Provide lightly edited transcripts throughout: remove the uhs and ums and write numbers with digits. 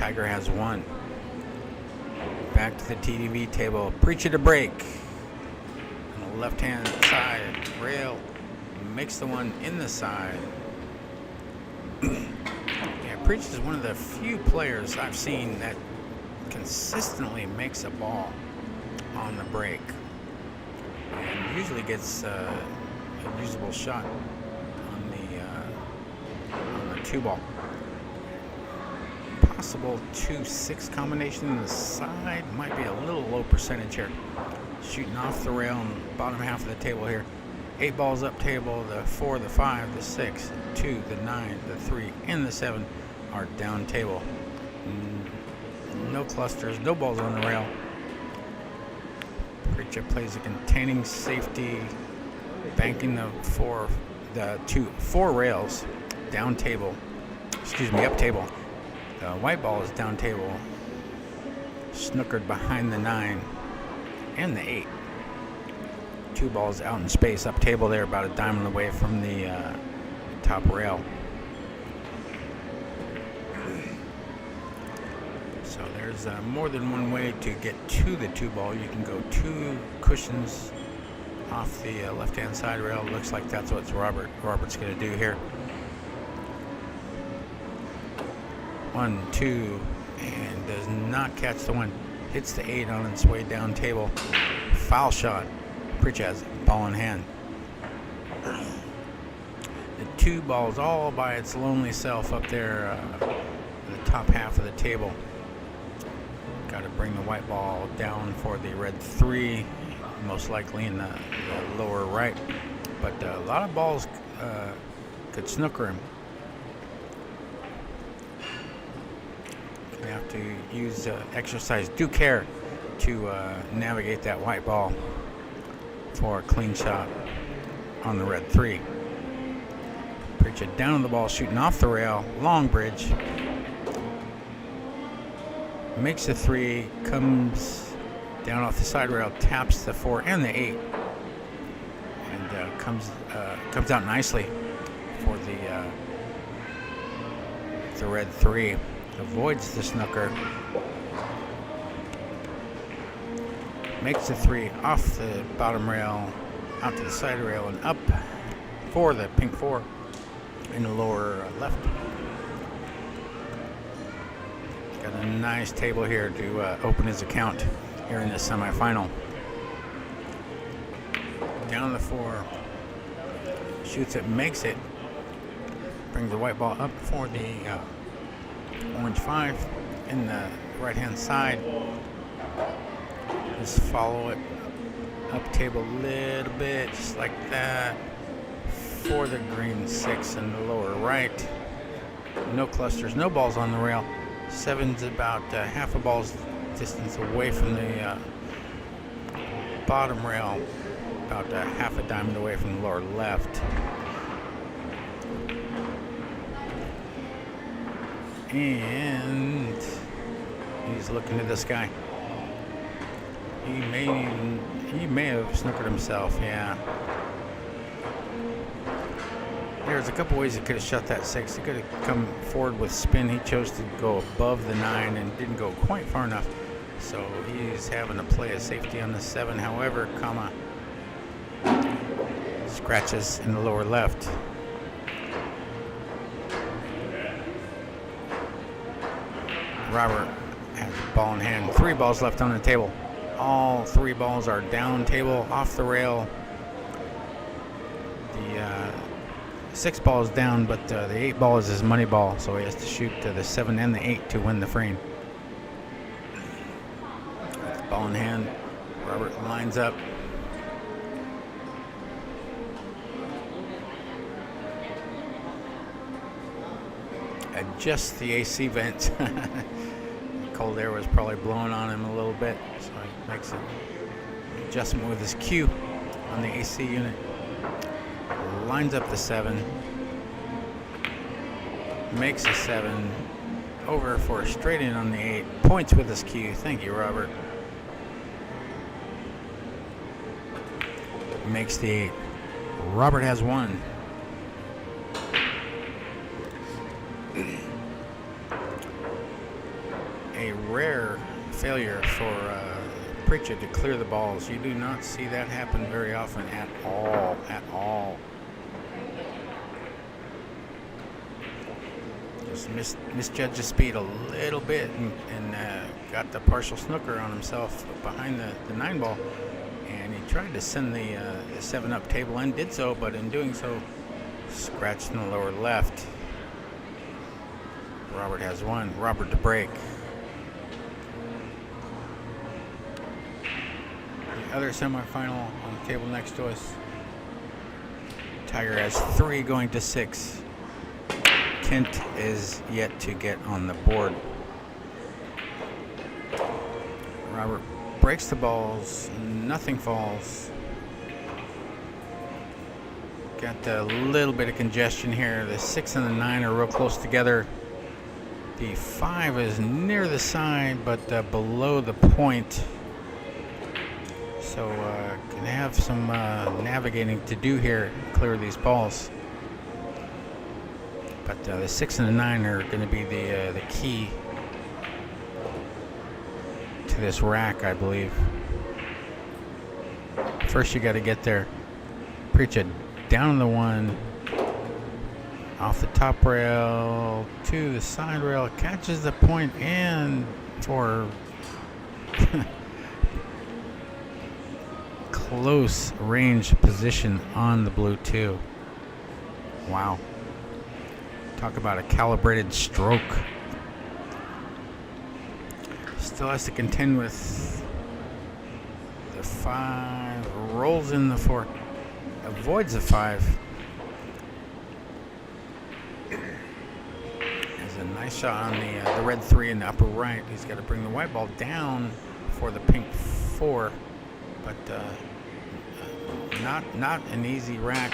Tiger has 1. Back to the TDV table. PREECHA to break. On the left-hand side rail. Makes the one in the side. Yeah, PREECHA is one of the few players I've seen that consistently makes a ball on the break. And usually gets a usable shot on the 2-ball. Possible 2-6 combination in the side. Might be a little low percentage here. Shooting off the rail on the bottom half of the table here. 8 balls up table. The 4, the 5, the 6, the 2, the 9, the 3, and the 7 are down table. No clusters, no balls on the rail. PREECHA plays a containing safety, banking the 4 rails down table. Excuse me, up table. The white ball is down table, snookered behind the 9 and the 8. 2 balls out in space, up table there, about a diamond away from the top rail. So there's more than one way to get to the 2-ball. You can go 2 cushions off the left-hand side rail. Looks like that's what Robert's going to do here. 1, 2, and does not catch the 1. Hits the 8 on its way down table. Foul shot. PREECHA has ball in hand. The 2 balls all by its lonely self up there, the top half of the table. Got to bring the white ball down for the red 3, most likely in the lower right. But a lot of balls could snooker him. You have to use exercise due care to navigate that white ball for a clean shot on the red 3. PREECHA down on the ball, shooting off the rail, long bridge. Makes the 3, comes down off the side rail, taps the 4 and the 8, and comes out nicely for the red 3. Avoids the snooker. Makes the 3 off the bottom rail, out to the side rail, and up for the pink 4 in the lower left. Got a nice table here to open his account here in the semifinal. Down the 4. Shoots it, makes it. Brings the white ball up for the orange 5 in the right hand side. Just follow it up table a little bit, just like that, for the green 6 in the lower right. No clusters, no balls on the rail. 7's about half a ball's distance away from the bottom rail, about half a diamond away from the lower left. And he's looking at this guy. He may have snookered himself, yeah. There's a couple ways he could have shot that 6. He could have come forward with spin. He chose to go above the 9 and didn't go quite far enough. So he's having to play a safety on the 7. However, scratches in the lower left. Robert has the ball in hand. 3 balls left on the table. All 3 balls are down table, off the rail. The 6 ball is down, but the 8 ball is his money ball, so he has to shoot the 7 and the 8 to win the frame. Ball in hand. Robert lines up. Adjusts the AC vent. Cold air was probably blowing on him a little bit, so he makes an adjustment with his cue on the AC unit. Lines up the 7, makes a 7, over for a straight in on the 8, points with his cue. Thank you, Robert. Makes the 8. Robert has 1. rare failure for PREECHA to clear the balls. You do not see that happen very often at all. At all. Just misjudged the speed a little bit and got the partial snooker on himself behind the 9 ball. And he tried to send the 7-up table in, did so, but in doing so, scratched in the lower left. Robert has one. Robert to break. The other semifinal on the table next to us. Tiger has 3 going to 6. Kent is yet to get on the board. Robert breaks the balls. Nothing falls. Got a little bit of congestion here. The 6 and the 9 are real close together. The 5 is near the side, but below the point. So can have some navigating to do here, clear these balls. But the 6 and the 9 are going to be the key to this rack, I believe. First, you got to get there. PREECHA down on the 1, off the top rail to the side rail, catches the point, and for close range position on the blue 2. Wow. Talk about a calibrated stroke. Still has to contend with the 5, rolls in the 4, avoids the 5. There's a nice shot on the red 3 in the upper right. He's got to bring the white ball down for the pink 4, but not an easy rack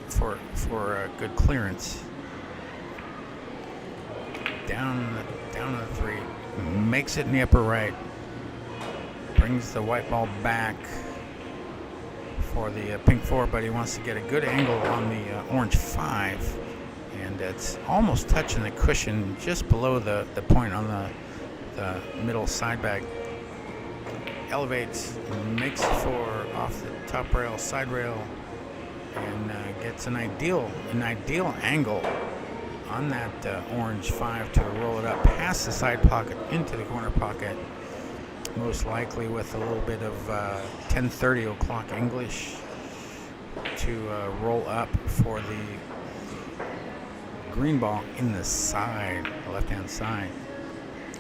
for a good clearance. Down the 3, makes it in the upper right, brings the white ball back for the pink 4, but he wants to get a good angle on the orange 5, and it's almost touching the cushion just below the point on the middle side bag. Elevates, makes it for off the top rail, side rail, and gets an ideal angle on that orange 5 to roll it up past the side pocket into the corner pocket, most likely with a little bit of 10:30 o'clock English to roll up for the green ball in the side, left-hand side,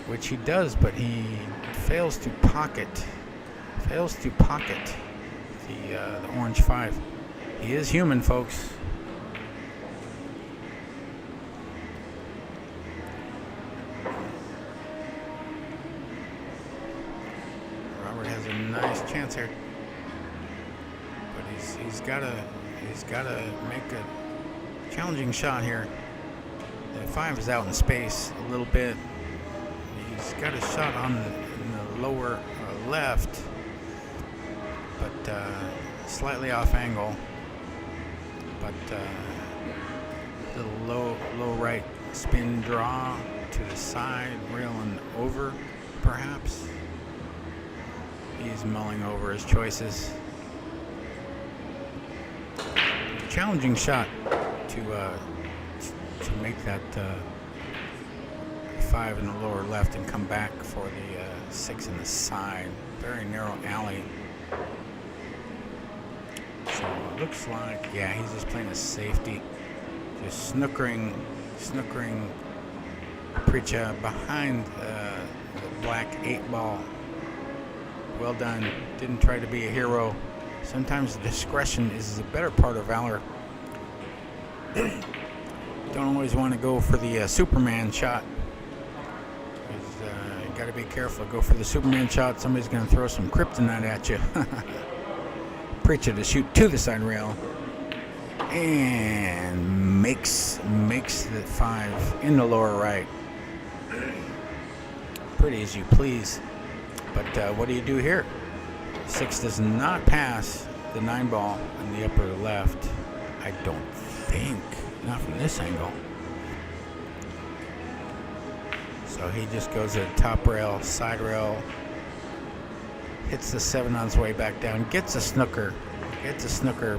which he does, but he fails to pocket the orange 5. He is human, folks. Robert has a nice chance here, but he's got to make a challenging shot here. The 5 is out in space a little bit. He's got a shot in the lower left, but slightly off angle. But little low right spin draw to the side rail and over, perhaps. He's mulling over his choices. Challenging shot to make that 5 in the lower left and come back for the 6 in the side. Very narrow alley. So it looks like, yeah, he's just playing a safety. Just snookering PREECHA behind the black 8 ball. Well done. Didn't try to be a hero. Sometimes discretion is the better part of valor. Don't always want to go for the Superman shot. You got to be careful. Go for the Superman shot. Somebody's going to throw some kryptonite at you. PREECHA to shoot to the side rail and makes the 5 in the lower right. Pretty as you please. But what do you do here? 6 does not pass the 9 ball in the upper left. I don't think. Not from this angle. So he just goes to the top rail, side rail, hits the 7 on its way back down, gets a snooker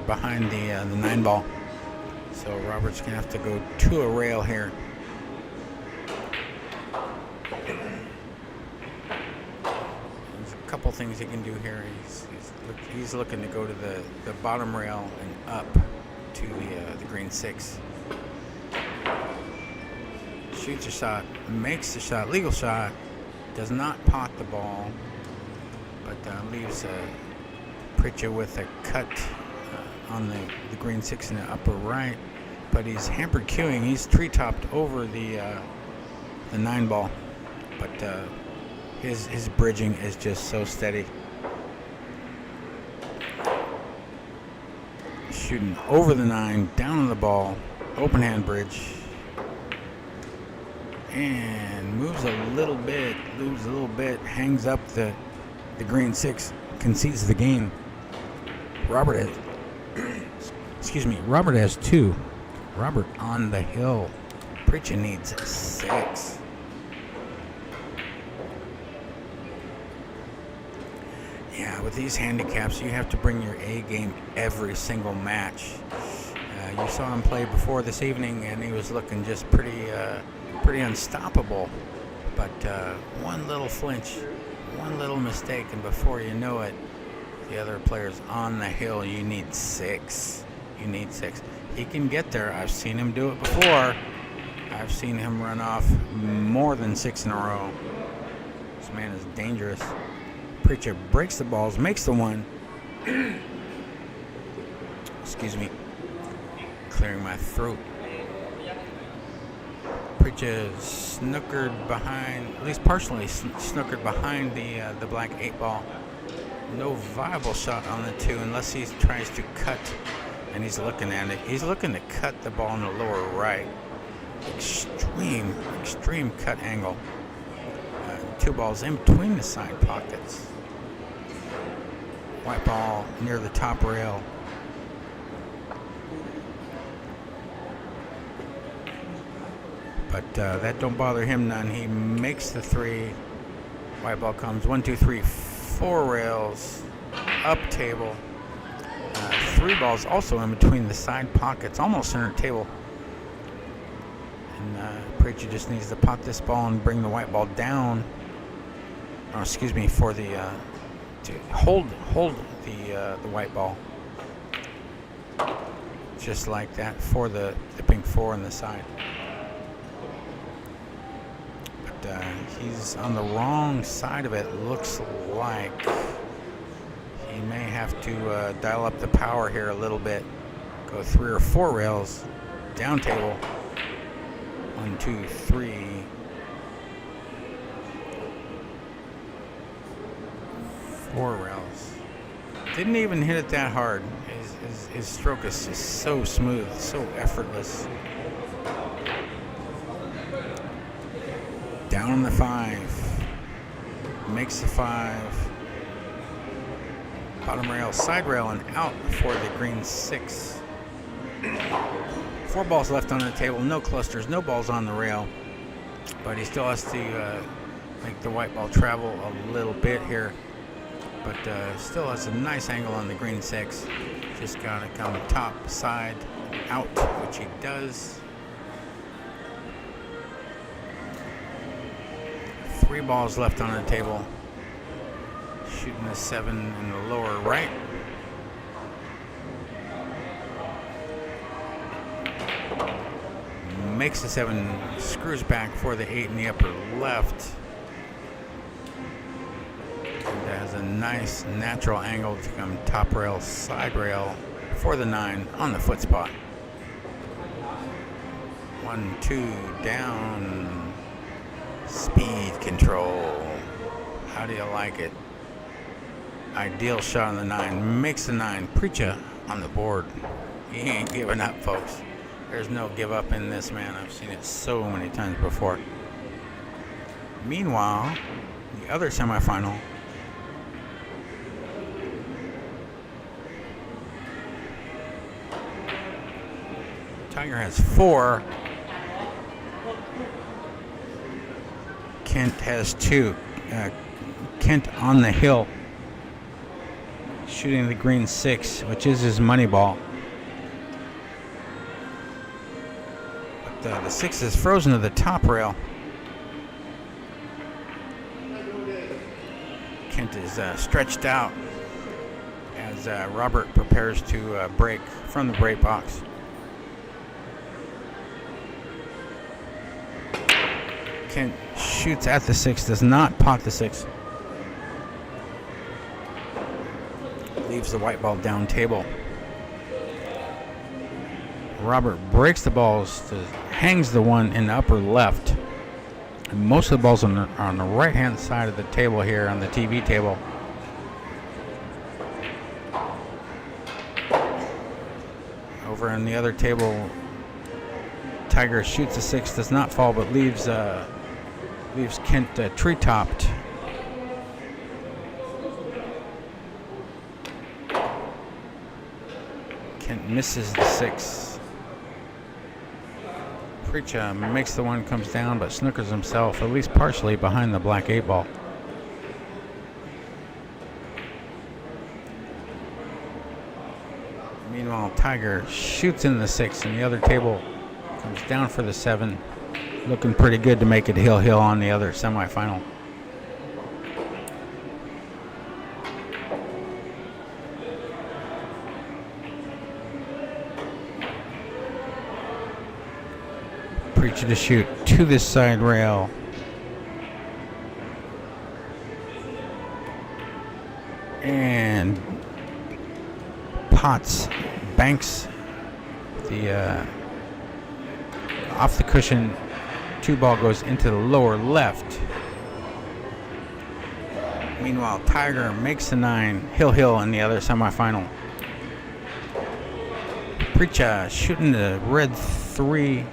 behind the 9 ball. So Robert's gonna have to go to a rail here. There's a couple things he can do here. He's looking to go to the bottom rail and up to the green 6. Shoots a shot, makes the shot, legal shot, does not pot the ball, but leaves PREECHA with a cut on the green 6 in the upper right. But he's hampered queuing. He's tree-topped over the 9 ball, but his bridging is just so steady. Shooting over the 9, down on the ball, open hand bridge, and moves a little bit, hangs up the green 6, concedes the game. Robert has 2. Robert on the hill. PREECHA needs 6. Yeah, with these handicaps, you have to bring your A game every single match. You saw him play before this evening, and he was looking just pretty unstoppable. But one little flinch, one little mistake, and before you know it, the other player's on the hill. You need 6. You need 6. He can get there. I've seen him do it before. I've seen him run off more than 6 in a row. This man is dangerous. PREECHA breaks the balls, makes the 1. Excuse me. Clearing my throat. PREECHA snookered behind, at least partially snookered behind the black 8 ball. No viable shot on the 2 unless he tries to cut. And he's looking at it. He's looking to cut the ball in the lower right. Extreme cut angle. 2 balls in between the side pockets. White ball near the top rail. But that don't bother him none. He makes the 3. White ball comes 1, 2, 3, 4 rails. Up table. 3 balls also in between the side pockets, almost center table. And PREECHA just needs to pot this ball and bring the white ball down. Oh, excuse me, for the to hold the white ball, just like that for the pink 4 on the side. But he's on the wrong side of it. Looks like. He may have to dial up the power here a little bit. Go 3 or 4 rails. Down table. 1, 2, 3. 4 rails. Didn't even hit it that hard. His stroke is just so smooth, so effortless. Down on the 5. Makes the 5. Bottom rail, side rail, and out for the green 6. 4 balls left on the table, no clusters, no balls on the rail. But he still has to make the white ball travel a little bit here. But still has a nice angle on the green 6. Just got to come top, side, out, which he does. 3 balls left on the table. Shooting a 7 in the lower right. Makes the 7, screws back for the 8 in the upper left. And has a nice natural angle to come top rail, side rail for the 9 on the foot spot. 1, 2, down. Speed control. How do you like it? Ideal shot on the 9. Makes the 9. PREECHA on the board. He ain't giving up, folks. There's no give up in this, man. I've seen it so many times before. Meanwhile, the other semifinal. Tiger has 4. Kent has 2. Kent on the hill, shooting the green 6, which is his money ball. But the 6 is frozen to the top rail. Kent is stretched out as Robert prepares to break from the break box. Kent shoots at the 6, does not pot the 6. Leaves the white ball down table. Robert breaks the balls, hangs the 1 in the upper left. And most of the balls are on the right-hand side of the table here on the TV table. Over on the other table, Tiger shoots a 6, does not fall, but leaves Kent tree-topped. Kent misses the 6. PREECHA makes the 1, comes down, but snookers himself, at least partially, behind the black 8 ball. Meanwhile, Tiger shoots in the 6, and the other table comes down for the 7. Looking pretty good to make it hill on the other semifinal. PREECHA to shoot to this side rail. And pots, banks the off the cushion. 2 ball goes into the lower left. Meanwhile, Tiger makes the 9, hill in the other semifinal. PREECHA shooting the red 3.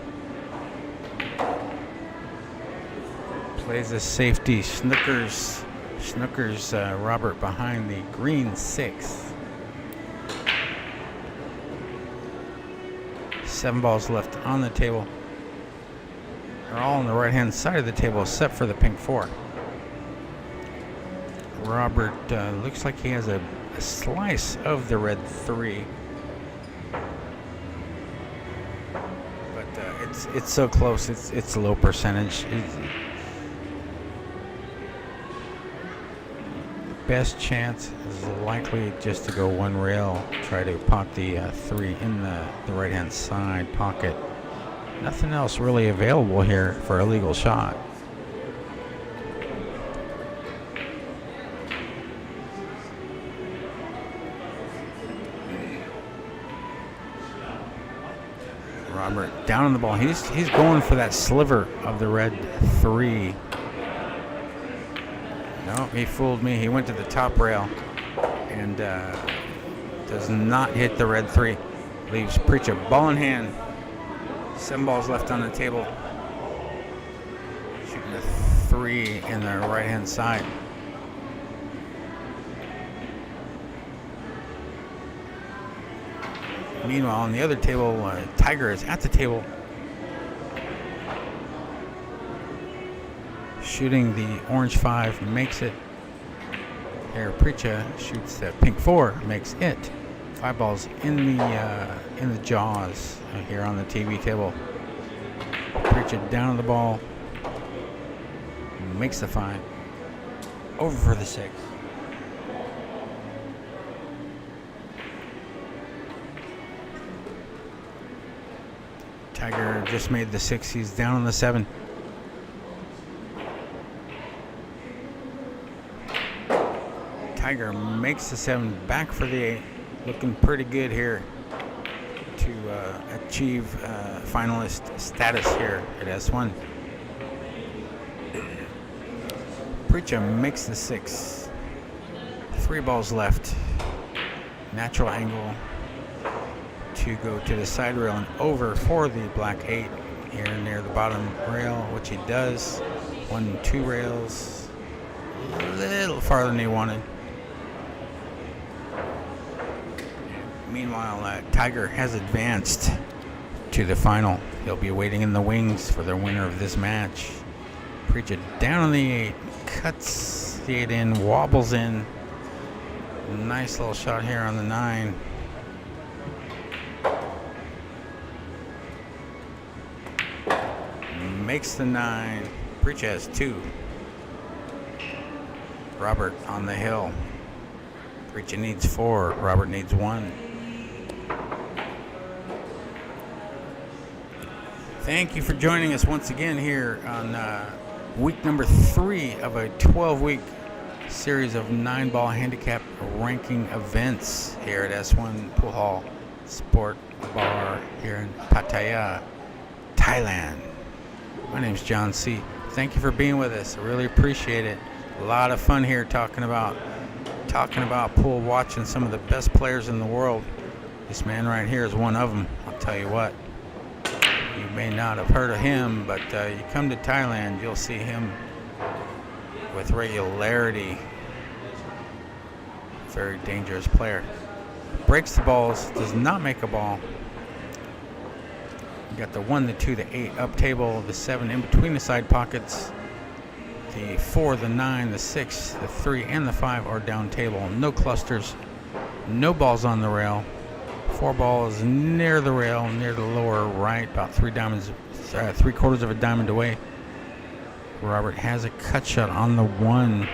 Plays a safety. Snookers Robert behind the green 6. 7 balls left on the table. They're all on the right-hand side of the table except for the pink 4. Robert looks like he has a slice of the red 3. But it's so close. It's a low percentage. Best chance is likely just to go 1 rail, try to pot the 3 in the right-hand side pocket. Nothing else really available here for a legal shot. Robert down on the ball. He's going for that sliver of the red 3. No, he fooled me. He went to the top rail and does not hit the red 3. Leaves PREECHA ball in hand. 7 balls left on the table. Shooting a 3 in the right-hand side. Meanwhile, on the other table, Tiger is at the table. Shooting the orange 5, makes it. Here, PREECHA shoots the pink 4, makes it. 5 balls in the jaws here on the TV table. PREECHA down on the ball, makes the 5. Over for the 6. Tiger just made the 6. He's down on the 7. Tiger makes the 7, back for the 8. Looking pretty good here to achieve finalist status here at S1. PREECHA makes the 6. 3 balls left. Natural angle to go to the side rail and over for the black 8 here near the bottom rail, which he does. 1, 2 rails. A little farther than he wanted. Meanwhile, Tiger has advanced to the final. He'll be waiting in the wings for the winner of this match. PREECHA down on the 8. Cuts the 8 in, wobbles in. Nice little shot here on the 9. Makes the 9. PREECHA has 2. Robert on the hill. PREECHA needs 4. Robert needs 1. Thank you for joining us once again here on week number 3 of a 12-week series of 9-ball handicap ranking events here at S1 Pool Hall Sport Bar here in Pattaya, Thailand. My name's John C. Thank you for being with us. I really appreciate it. A lot of fun here talking about pool, watching some of the best players in the world. This man right here is one of them. I'll tell you what. You may not have heard of him, but you come to Thailand, you'll see him with regularity. Very dangerous player. Breaks the balls, does not make a ball. You got the 1, the 2, the 8 up table, the 7 in between the side pockets. The 4, the 9, the 6, the 3, and the 5 are down table. No clusters, no balls on the rail. 4 balls near the rail, near the lower right, about 3/4 of a diamond away. Robert has a cut shot on the 1.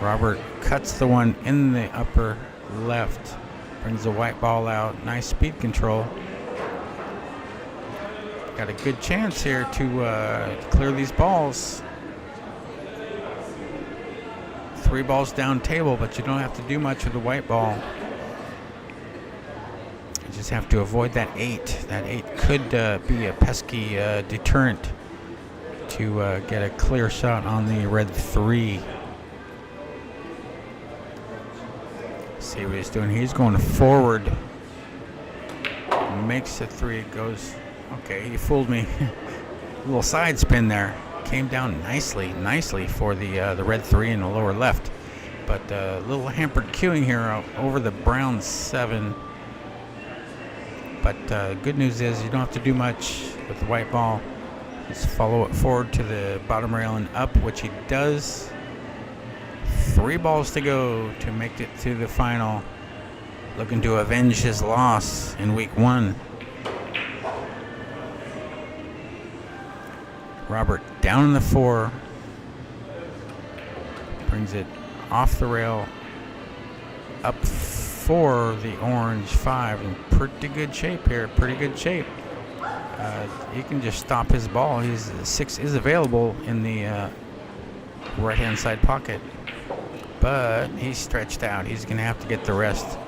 Robert cuts the 1 in the upper left. Brings the white ball out. Nice speed control. Got a good chance here to clear these balls. 3 balls down table, but you don't have to do much with the white ball. You just have to avoid that 8. That 8 could be a pesky deterrent to get a clear shot on the red 3. See what he's doing. He's going forward. Makes a 3. Goes. Okay, he fooled me. A little side spin there. Came down nicely for the red 3 in the lower left. But a little hampered cueing here over the brown 7. But good news is you don't have to do much with the white ball. Just follow it forward to the bottom rail and up, which he does. 3 balls to go to make it to the final. Looking to avenge his loss in week 1. Robert down in the 4. Brings it off the rail. Up for the orange 5. In pretty good shape here. Pretty good shape. He can just stop his ball. His 6 is available in the right-hand side pocket. But he's stretched out. He's going to have to get the rest.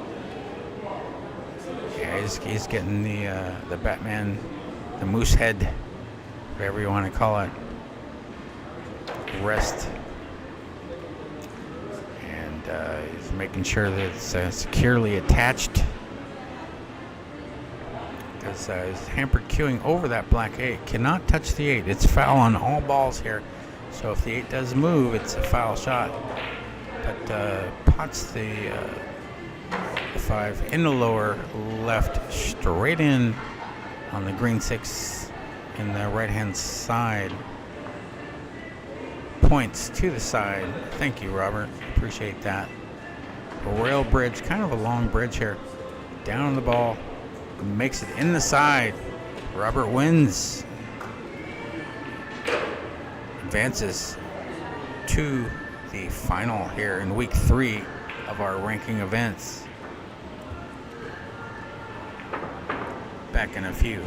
Yeah, he's getting the Batman, the moose head, whatever you want to call it, rest. And he's making sure that it's securely attached. Because he's hampered cueing over that black 8. Cannot touch the 8. It's foul on all balls here. So if the 8 does move, it's a foul shot. But pots the 5 in the lower left, straight in on the green 6 in the right-hand side. Points to the side. Thank you, Robert. Appreciate that. Rail bridge, kind of a long bridge here. Down on the ball. Makes it in the side. Robert wins. Advances to the final here in week 3 of our ranking events. Back in a few.